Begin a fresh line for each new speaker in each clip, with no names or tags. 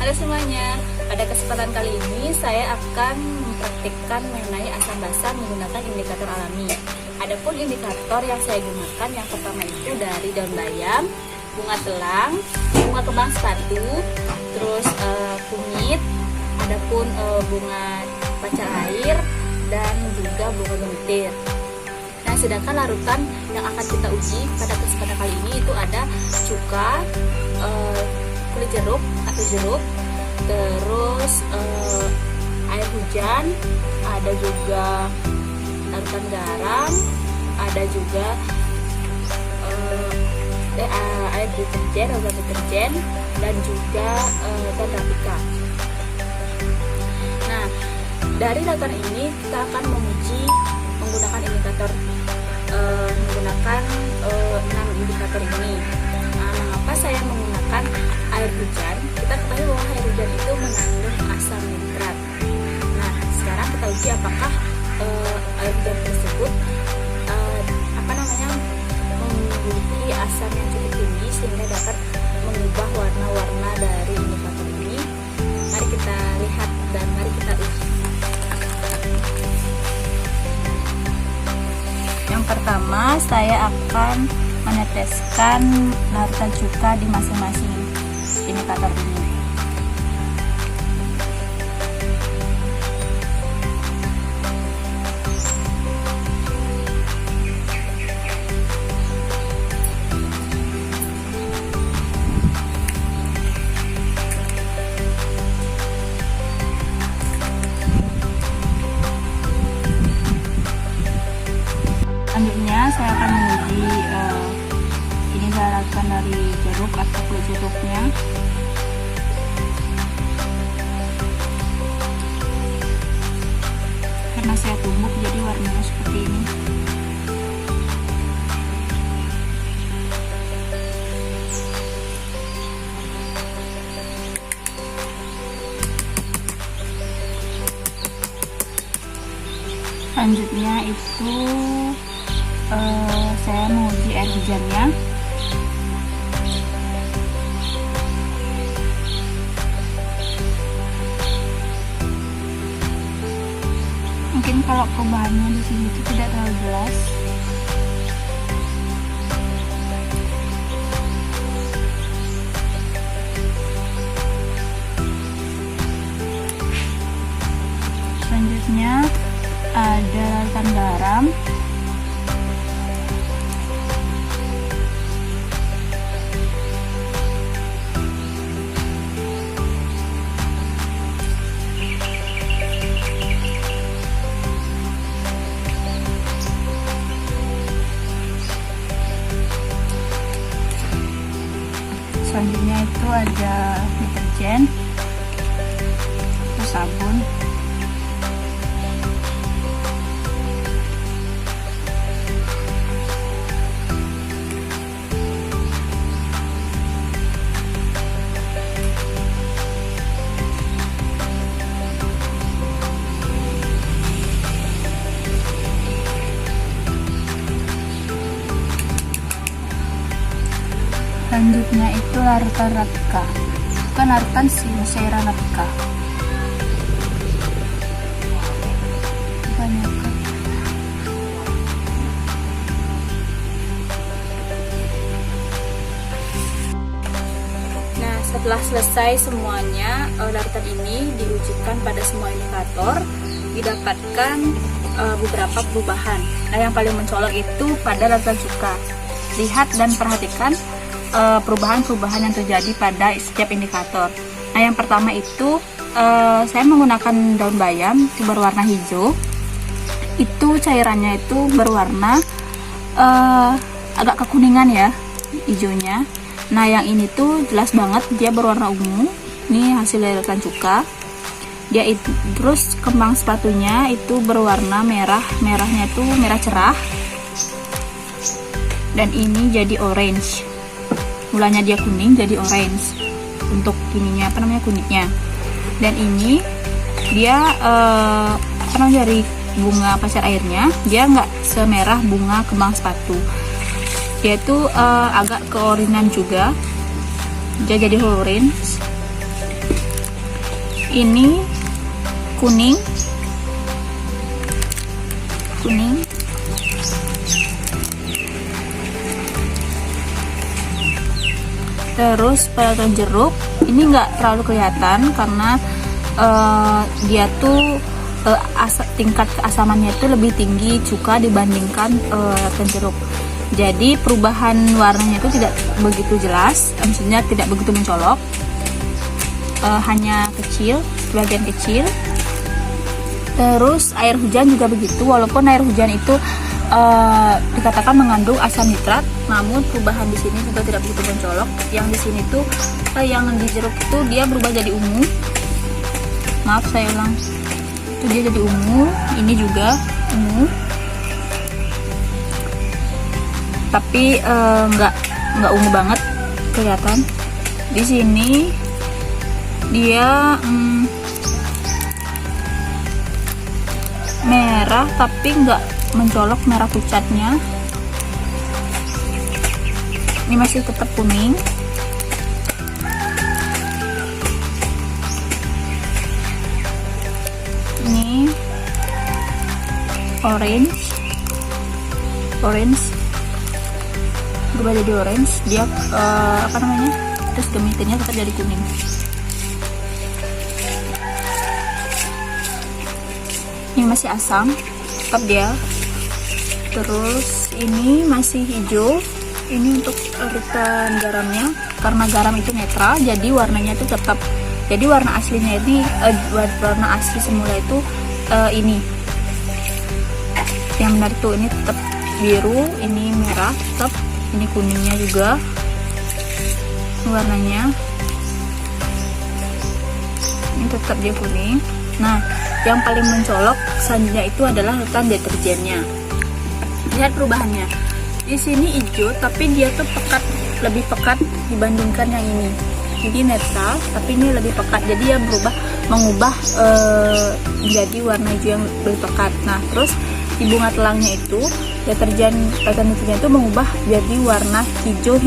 Halo semuanya, pada kesempatan kali ini saya akan mempraktikkan mengenai asam basa menggunakan indikator alami. Adapun indikator yang saya gunakan yang pertama itu dari daun bayam, bunga telang, bunga kembang sepatu, terus kunyit, adapun bunga pacar air, dan juga bunga gentir. Nah, sedangkan larutan yang akan kita uji pada kesempatan kali ini itu ada cuka, kulit jeruk atau jeruk, terus air hujan, ada juga larutan garam, ada juga air deterjen atau deterjen, dan juga tetrapika. Nah, dari larutan ini kita akan menguji menggunakan indikator menggunakan 6 indikator ini. Nah, mengapa saya menggunakan air hujan? Kita ketahui bahwa air hujan itu mengandung asam nitrat. Nah, sekarang kita uji apakah air hujan tersebut memiliki asam yang cukup tinggi sehingga dapat mengubah warna-warna dari indikator ini. Mari kita lihat dan mari kita uji. Yang pertama, saya akan meneteskan larutan cuka di masing-masing indikator ini. Selanjutnya saya akan menguji ini larutan dari jeruk atau kulit jeruknya. Karena saya tumbuk jadi warnanya seperti ini. Selanjutnya itu saya menguji air hujannya. Mungkin kalau perubahannya di sini itu tidak terlalu jelas. Selanjutnya ada larutan garam. Selanjutnya itu ada deterjen, terus sabun. Selanjutnya itu larutan rapika, bukan larutan cairan rapika. Nah, setelah selesai semuanya, larutan ini diujikan pada semua indikator, didapatkan beberapa perubahan. Nah, yang paling mencolok itu pada larutan cuka. Lihat dan perhatikan perubahan-perubahan yang terjadi pada setiap indikator. Nah, yang pertama itu saya menggunakan daun bayam itu berwarna hijau. Itu cairannya itu berwarna agak kekuningan ya, hijaunya. Nah, yang ini tuh jelas banget dia berwarna ungu. Ini hasil larutan cuka. Dia itu, terus kembang sepatunya itu berwarna merah. Merahnya itu merah cerah. Dan ini jadi orange. Mulanya dia kuning jadi orange untuk ininya kunyitnya. Dan ini dia dari bunga pacar airnya dia nggak semerah bunga kembang sepatu. Dia itu agak keorinan juga, dia jadi orange. Ini kuning, terus pada jeruk ini nggak terlalu kelihatan karena dia tuh tingkat keasamannya itu lebih tinggi cuka dibandingkan jeruk. Jadi perubahan warnanya itu tidak begitu jelas, maksudnya tidak begitu mencolok, hanya kecil, sebagian kecil. Terus air hujan juga begitu, walaupun air hujan itu dikatakan mengandung asam nitrat, namun perubahan di sini juga tidak begitu mencolok. Yang di sini tuh yang di jeruk itu dia berubah jadi ungu. Maaf saya ulang, itu dia jadi ungu. Ini juga ungu, tapi nggak ungu banget kelihatan. Di sini dia merah tapi nggak mencolok merah pucatnya. Ini masih tetap kuning. Ini orange berubah jadi orange. Dia terus gemitinnya tetap jadi kuning. Ini masih asam tetap dia. Terus ini masih hijau. Ini untuk urutan garamnya, karena garam itu netral jadi warnanya itu tetap. Jadi warna aslinya ini warna asli semula itu ini yang benar tuh, ini tetap biru, ini merah tetap, ini kuningnya juga warnanya, ini tetap dia kuning. Nah, yang paling mencolok selanjutnya itu adalah urutan deterjennya. Lihat perubahannya. Di sini hijau, tapi dia tuh pekat, lebih pekat dibandingkan yang ini. Jadi netral, tapi ini lebih pekat. Jadi yang mengubah menjadi warna hijau yang lebih pekat. Nah, terus di bunga telangnya itu deterjen itu mengubah jadi warna hijau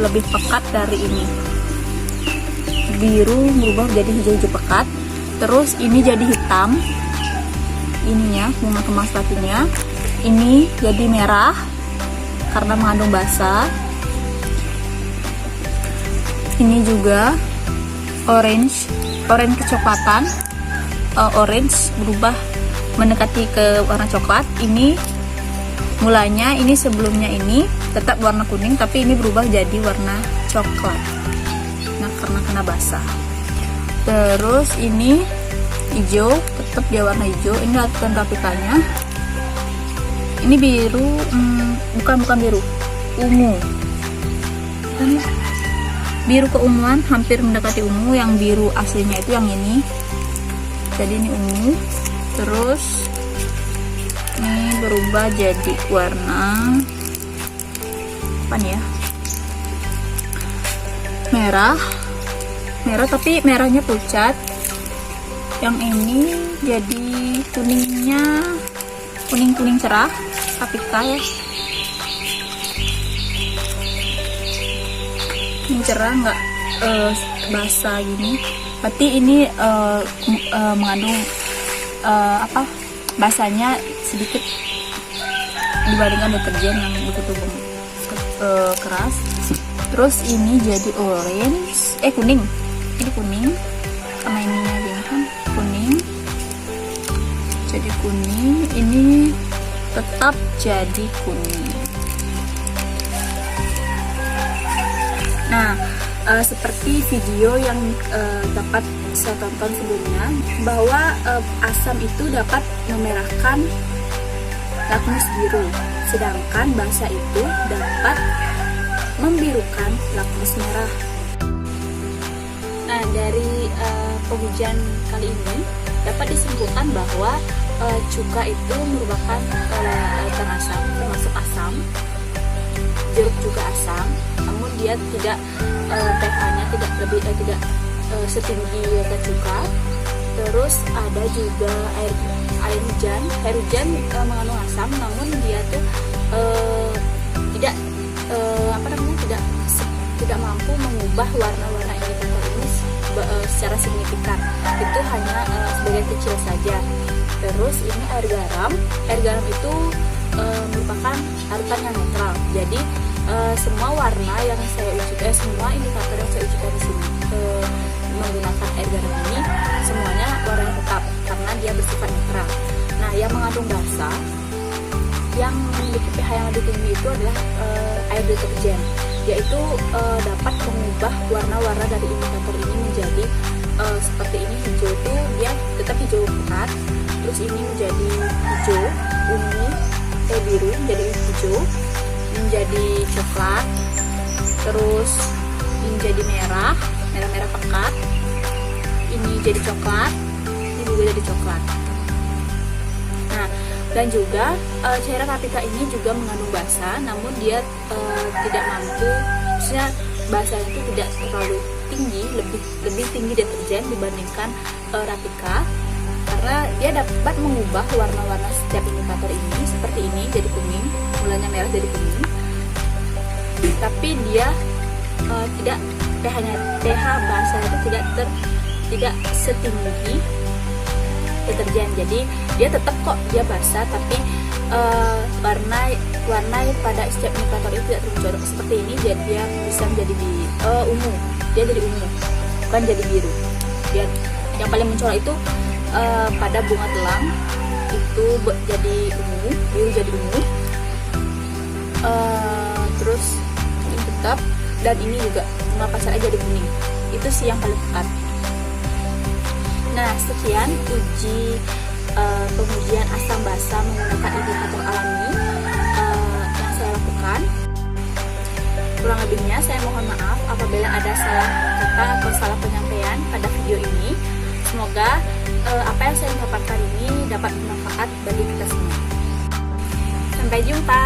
lebih pekat dari ini. Biru berubah jadi hijau pekat. Terus ini jadi hitam. Ininya bunga kemas batunya. Ini jadi merah karena mengandung basa. Ini juga orange kecoklatan. Orange berubah mendekati ke warna coklat. Ini mulanya, ini sebelumnya ini tetap warna kuning, tapi ini berubah jadi warna coklat. Nah, karena kena basah. Terus ini hijau, tetap dia warna hijau. Ini lapisan rapikanya. Ini biru, bukan biru, ungu. Biru keunguan, hampir mendekati ungu. Yang biru aslinya itu yang ini. Jadi ini ungu. Terus ini berubah jadi warna apa nih ya? Merah, tapi merahnya pucat. Yang ini jadi kuningnya kuning cerah, rapika ya. Ini cerah, nggak basah gini. Berarti ini mengandung basahnya sedikit dibandingkan deterjen yang begitu keras. Terus ini jadi kuning. Ini kuning karena ininya gini kan kuning. Jadi kuning, ini tetap jadi kuning. Nah, seperti video yang dapat saya tonton sebelumnya, bahwa asam itu dapat memerahkan lakmus biru, sedangkan basa itu dapat membirukan lakmus merah. Nah, dari pengujian kali ini dapat disimpulkan bahwa cuka itu merupakan lautan asam, termasuk asam. Jeruk juga asam, namun dia tidak pH-nya tidak setinggi lautan cuka. Terus ada juga air hujan. Air hujan mengandung asam, namun dia tuh tidak mampu mengubah warna-warna indikator ini secara signifikan, itu hanya sebagian kecil saja. Terus ini air garam itu merupakan larutan yang netral. Jadi semua warna yang saya ujikan, semua indikator yang saya ujikan di sini menggunakan air garam ini semuanya warna tetap karena dia bersifat netral. Nah, yang mengandung basa yang memiliki pH yang lebih tinggi itu adalah air deterjen, yaitu dapat mengubah warna-warna dari indikator ini menjadi seperti ini. Hijau itu dia tetap hijau pekat, terus ini menjadi hijau ungu, biru menjadi hijau, menjadi coklat, terus menjadi merah pekat, ini jadi coklat, ini juga jadi coklat. Nah, dan juga cairan Rapika ini juga mengandung basa, namun dia tidak mampu, maksudnya basanya itu tidak terlalu tinggi, lebih tinggi deterjen dibandingkan Rapika, karena dia dapat mengubah warna-warna setiap indikator ini seperti ini jadi kuning, mulanya merah jadi kuning, tapi dia tidak pH basa itu tidak setinggi deterjen. Jadi dia tetap kok dia basah, tapi warna pada setiap indikator itu tidak tercolok seperti ini. Jadi dia bisa menjadi ungu, dia jadi ungu, bukan jadi biru. Dia yang paling mencolok itu pada bunga telang itu jadi ungu, biru jadi ungu. Terus ini tetap, dan ini juga bunga pasar aja jadi kuning. Itu sih yang paling pekat. Nah, sekian pengujian asam basa menggunakan indikator alami yang saya lakukan. Kurang lebihnya saya mohon maaf apabila ada salah kata atau salah penyampaian pada video ini. Semoga apa yang saya dapatkan ini dapat bermanfaat bagi kita semua. Sampai jumpa.